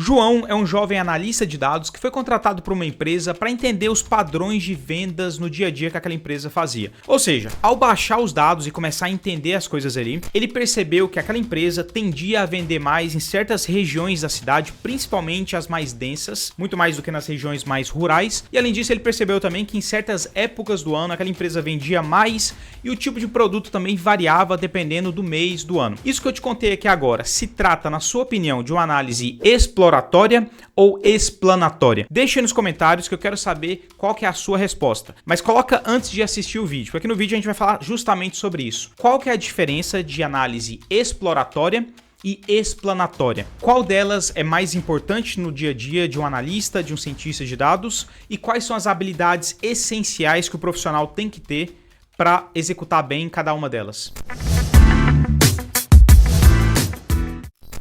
João é um jovem analista de dados que foi contratado por uma empresa para entender os padrões de vendas no dia a dia que aquela empresa fazia. Ou seja, ao baixar os dados e começar a entender as coisas ali, ele percebeu que aquela empresa tendia a vender mais em certas regiões da cidade, principalmente as mais densas, muito mais do que nas regiões mais rurais. E além disso, ele percebeu também que em certas épocas do ano aquela empresa vendia mais e o tipo de produto também variava dependendo do mês do ano. Isso que eu te contei aqui agora, se trata, na sua opinião, de uma análise exploratória ou explanatória? Deixa aí nos comentários que eu quero saber qual que é a sua resposta. Mas coloca antes de assistir o vídeo, porque aqui no vídeo a gente vai falar justamente sobre isso. Qual que é a diferença de análise exploratória e explanatória? Qual delas é mais importante no dia a dia de um analista, de um cientista de dados? E quais são as habilidades essenciais que o profissional tem que ter para executar bem cada uma delas?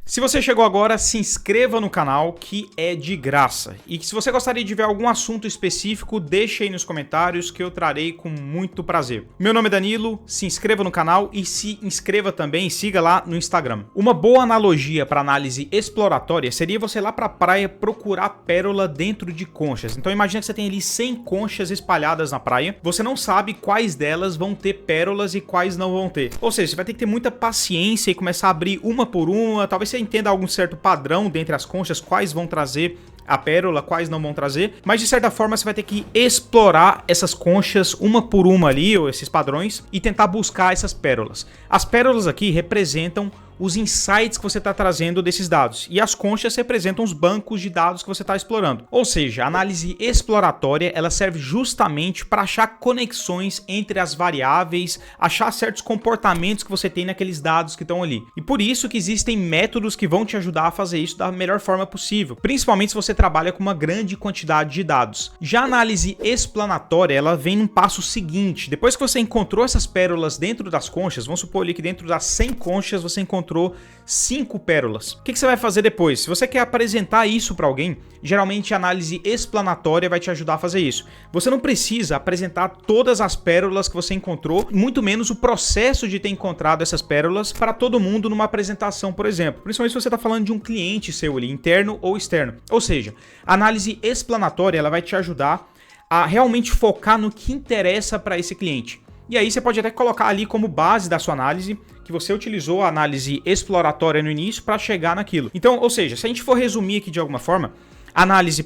Se você chegou agora, se inscreva no canal que é de graça. E se você gostaria de ver algum assunto específico, deixa aí nos comentários que eu trarei com muito prazer. Meu nome é Danilo, se inscreva no canal e se inscreva também, siga lá no Instagram. Uma boa analogia para análise exploratória seria você ir lá para a praia procurar pérola dentro de conchas. Então imagina que você tem ali 100 conchas espalhadas na praia, você não sabe quais delas vão ter pérolas e quais não vão ter. Ou seja, você vai ter que ter muita paciência e começar a abrir uma por uma, talvez você entenda algum certo padrão dentre as conchas, quais vão trazer a pérola, quais não vão trazer, mas de certa forma você vai ter que explorar essas conchas uma por uma ali, ou esses padrões, e tentar buscar essas pérolas. As pérolas aqui representam os insights que você está trazendo desses dados, e as conchas representam os bancos de dados que você está explorando. Ou seja, a análise exploratória ela serve justamente para achar conexões entre as variáveis, achar certos comportamentos que você tem naqueles dados que estão ali. E por isso que existem métodos que vão te ajudar a fazer isso da melhor forma possível, principalmente se você trabalha com uma grande quantidade de dados. Já a análise explanatória, ela vem num passo seguinte. Depois que você encontrou essas pérolas dentro das conchas, vamos supor ali que dentro das 100 conchas você encontrou 5 pérolas. O que você vai fazer depois? Se você quer apresentar isso para alguém, geralmente a análise explanatória vai te ajudar a fazer isso. Você não precisa apresentar todas as pérolas que você encontrou, muito menos o processo de ter encontrado essas pérolas para todo mundo numa apresentação, por exemplo. Principalmente se você está falando de um cliente seu ali, interno ou externo. Ou seja, a análise explanatória ela vai te ajudar a realmente focar no que interessa para esse cliente. E aí você pode até colocar ali como base da sua análise que você utilizou a análise exploratória no início para chegar naquilo. Então, ou seja, se a gente for resumir aqui de alguma forma, a análise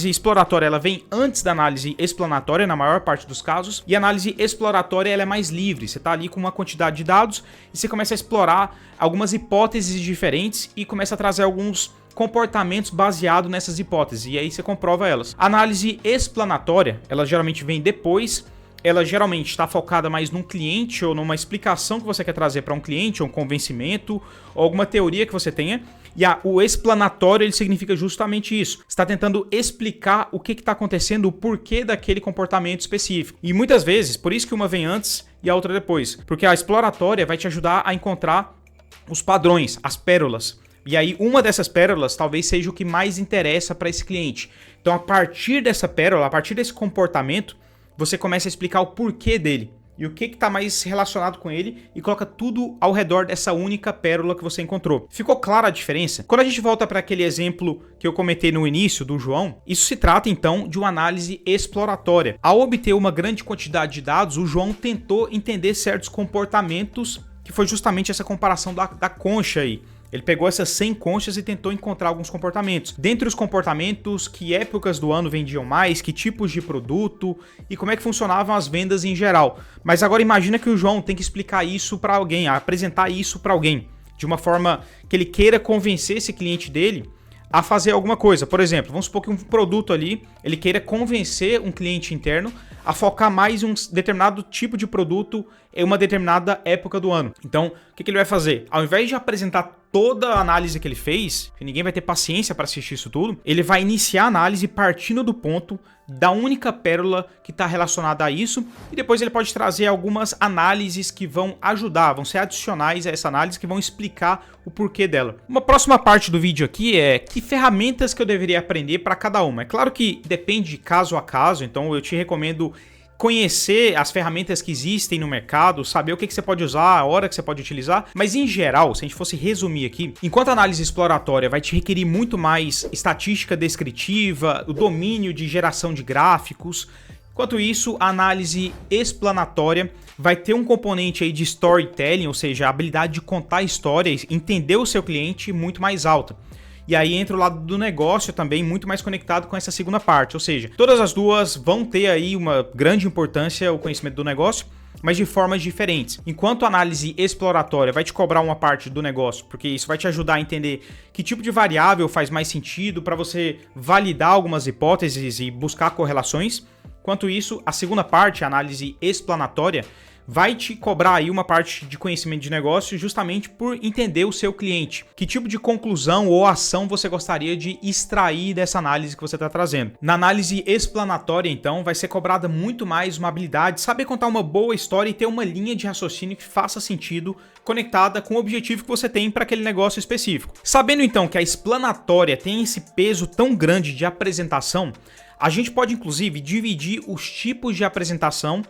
exploratória ela vem antes da análise explanatória na maior parte dos casos, e a análise exploratória ela é mais livre. Você está ali com uma quantidade de dados e você começa a explorar algumas hipóteses diferentes e começa a trazer alguns comportamentos baseados nessas hipóteses, e aí você comprova elas. A análise explanatória, ela geralmente vem depois. Ela geralmente está focada mais num cliente ou numa explicação que você quer trazer para um cliente, ou um convencimento, ou alguma teoria que você tenha. E o explanatório ele significa justamente isso. Você está tentando explicar o que está acontecendo, o porquê daquele comportamento específico. E muitas vezes, por isso que uma vem antes e a outra depois. Porque a exploratória vai te ajudar a encontrar os padrões, as pérolas. E aí uma dessas pérolas talvez seja o que mais interessa para esse cliente. Então a partir dessa pérola, a partir desse comportamento, você começa a explicar o porquê dele e o que está mais relacionado com ele e coloca tudo ao redor dessa única pérola que você encontrou. Ficou clara a diferença? Quando a gente volta para aquele exemplo que eu comentei no início do João, isso se trata então de uma análise exploratória. Ao obter uma grande quantidade de dados, o João tentou entender certos comportamentos, que foi justamente essa comparação da concha aí. Ele pegou essas 100 conchas e tentou encontrar alguns comportamentos. Dentre os comportamentos, que épocas do ano vendiam mais, que tipos de produto e como é que funcionavam as vendas em geral. Mas agora imagina que o João tem que explicar isso para alguém, apresentar isso para alguém, de uma forma que ele queira convencer esse cliente dele a fazer alguma coisa. Por exemplo, vamos supor que um produto ali, ele queira convencer um cliente interno a focar mais em um determinado tipo de produto em uma determinada época do ano. Então, o que ele vai fazer? Ao invés de apresentar toda a análise que ele fez, que ninguém vai ter paciência para assistir isso tudo, ele vai iniciar a análise partindo do ponto da única pérola que está relacionada a isso, e depois ele pode trazer algumas análises que vão ajudar, vão ser adicionais a essa análise, que vão explicar o porquê dela. Uma próxima parte do vídeo aqui é que ferramentas que eu deveria aprender para cada uma. É claro que depende de caso a caso, então eu te recomendo conhecer as ferramentas que existem no mercado, saber o que você pode usar, a hora que você pode utilizar, mas em geral, se a gente fosse resumir aqui, enquanto a análise exploratória vai te requerir muito mais estatística descritiva, o domínio de geração de gráficos, enquanto isso, a análise explanatória vai ter um componente aí de storytelling, ou seja, a habilidade de contar histórias, entender o seu cliente muito mais alta. E aí entra o lado do negócio também muito mais conectado com essa segunda parte, ou seja, todas as duas vão ter aí uma grande importância, o conhecimento do negócio, mas de formas diferentes. Enquanto a análise exploratória vai te cobrar uma parte do negócio, porque isso vai te ajudar a entender que tipo de variável faz mais sentido para você validar algumas hipóteses e buscar correlações. Enquanto isso, a segunda parte, a análise explanatória, vai te cobrar aí uma parte de conhecimento de negócio justamente por entender o seu cliente. Que tipo de conclusão ou ação você gostaria de extrair dessa análise que você está trazendo. Na análise explanatória, então, vai ser cobrada muito mais uma habilidade, saber contar uma boa história e ter uma linha de raciocínio que faça sentido conectada com o objetivo que você tem para aquele negócio específico. Sabendo então que a explanatória tem esse peso tão grande de apresentação, a gente pode inclusive dividir os tipos de apresentação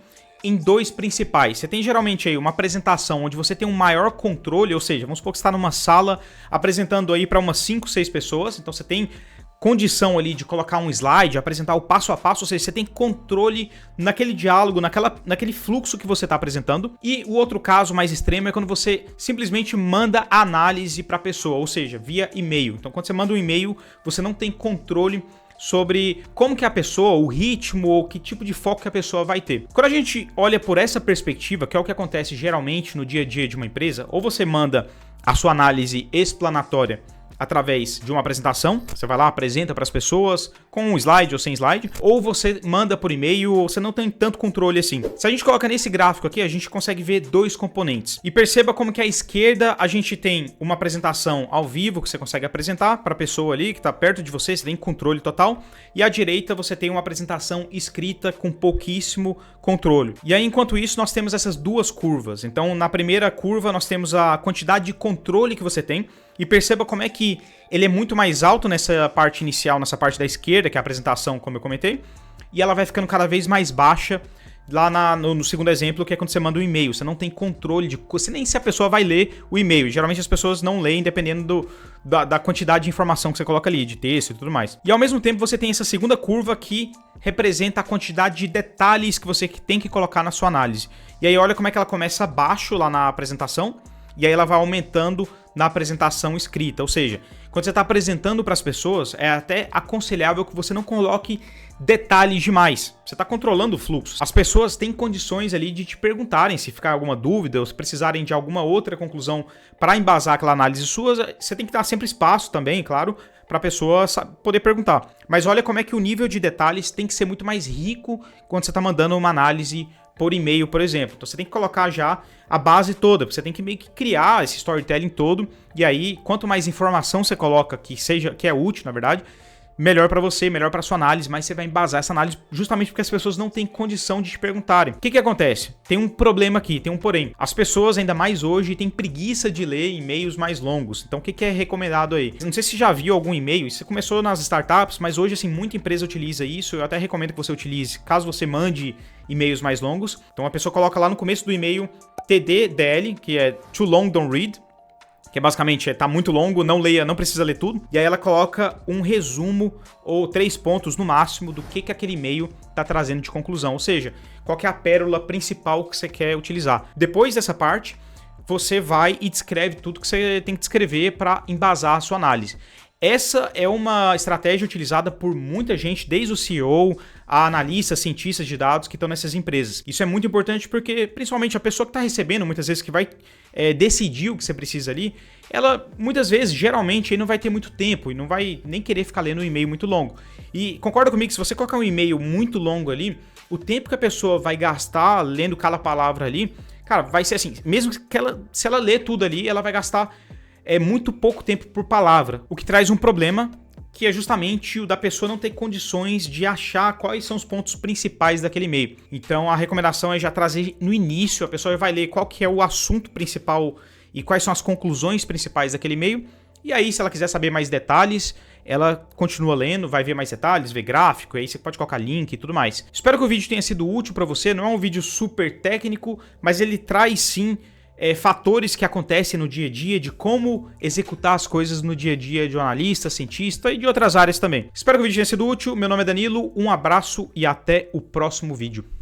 em dois principais. Você tem geralmente aí uma apresentação onde você tem um maior controle, ou seja, vamos supor que você está numa sala apresentando aí para umas 5, 6 pessoas, então você tem condição ali de colocar um slide, apresentar o passo a passo, ou seja, você tem controle naquele diálogo, naquele fluxo que você está apresentando. E o outro caso mais extremo é quando você simplesmente manda a análise para a pessoa, ou seja, via e-mail. Então quando você manda um e-mail, você não tem controle sobre como que a pessoa, o ritmo ou que tipo de foco que a pessoa vai ter. Quando a gente olha por essa perspectiva, que é o que acontece geralmente no dia a dia de uma empresa, ou você manda a sua análise explanatória através de uma apresentação, você vai lá, apresenta para as pessoas com um slide ou sem slide, ou você manda por e-mail, ou você não tem tanto controle assim. Se a gente coloca nesse gráfico aqui, a gente consegue ver dois componentes. E perceba como que à esquerda a gente tem uma apresentação ao vivo que você consegue apresentar para a pessoa ali que está perto de você, você tem controle total, e à direita você tem uma apresentação escrita com pouquíssimo controle. E aí, enquanto isso, nós temos essas duas curvas. Então, na primeira curva, nós temos a quantidade de controle que você tem, e perceba como é que ele é muito mais alto nessa parte inicial, nessa parte da esquerda, que é a apresentação, como eu comentei, e ela vai ficando cada vez mais baixa lá no segundo exemplo, que é quando você manda um e-mail. Você não tem controle de... Você nem se a pessoa vai ler o e-mail. Geralmente as pessoas não leem, dependendo da quantidade de informação que você coloca ali, de texto e tudo mais. E ao mesmo tempo você tem essa segunda curva que representa a quantidade de detalhes que você tem que colocar na sua análise. E aí olha como é que ela começa baixo lá na apresentação, e aí ela vai aumentando na apresentação escrita, ou seja, quando você está apresentando para as pessoas, é até aconselhável que você não coloque detalhes demais. Você está controlando o fluxo. As pessoas têm condições ali de te perguntarem se ficar alguma dúvida ou se precisarem de alguma outra conclusão para embasar aquela análise sua. Você tem que dar sempre espaço também, claro, para a pessoa poder perguntar. Mas olha como é que o nível de detalhes tem que ser muito mais rico quando você está mandando uma análise por e-mail, por exemplo. Então você tem que colocar já a base toda, você tem que meio que criar esse storytelling todo, e aí quanto mais informação você coloca que é útil, na verdade, melhor para você, melhor para sua análise, mas você vai embasar essa análise justamente porque as pessoas não têm condição de te perguntarem. O que acontece? Tem um problema aqui, tem um porém. As pessoas, ainda mais hoje, têm preguiça de ler e-mails mais longos. Então o que é recomendado aí? Não sei se você já viu algum e-mail, isso começou nas startups, mas hoje assim muita empresa utiliza isso. Eu até recomendo que você utilize, caso você mande e-mails mais longos. Então a pessoa coloca lá no começo do e-mail TDDL, que é Too Long Don't Read, que é basicamente tá muito longo, não leia, não precisa ler tudo. E aí ela coloca um resumo ou 3 pontos no máximo do que aquele e-mail tá trazendo de conclusão. Ou seja, qual que é a pérola principal que você quer utilizar. Depois dessa parte, você vai e descreve tudo que você tem que descrever para embasar a sua análise. Essa é uma estratégia utilizada por muita gente, desde o CEO, a analistas, cientistas de dados que estão nessas empresas. Isso é muito importante porque, principalmente, a pessoa que está recebendo, muitas vezes que vai decidir o que você precisa ali, ela, muitas vezes, geralmente, aí não vai ter muito tempo e não vai nem querer ficar lendo um e-mail muito longo. E concorda comigo que se você colocar um e-mail muito longo ali, o tempo que a pessoa vai gastar lendo cada palavra ali, cara, vai ser assim, mesmo que se ela ler tudo ali, ela vai gastar muito pouco tempo por palavra, o que traz um problema que é justamente o da pessoa não ter condições de achar quais são os pontos principais daquele e-mail. Então a recomendação é já trazer no início, a pessoa vai ler qual que é o assunto principal e quais são as conclusões principais daquele e-mail, e aí se ela quiser saber mais detalhes, ela continua lendo, vai ver mais detalhes, ver gráfico, aí você pode colocar link e tudo mais. Espero que o vídeo tenha sido útil para você, não é um vídeo super técnico, mas ele traz sim fatores que acontecem no dia a dia, de como executar as coisas no dia a dia de um analista, cientista e de outras áreas também. Espero que o vídeo tenha sido útil, meu nome é Danilo, um abraço e até o próximo vídeo.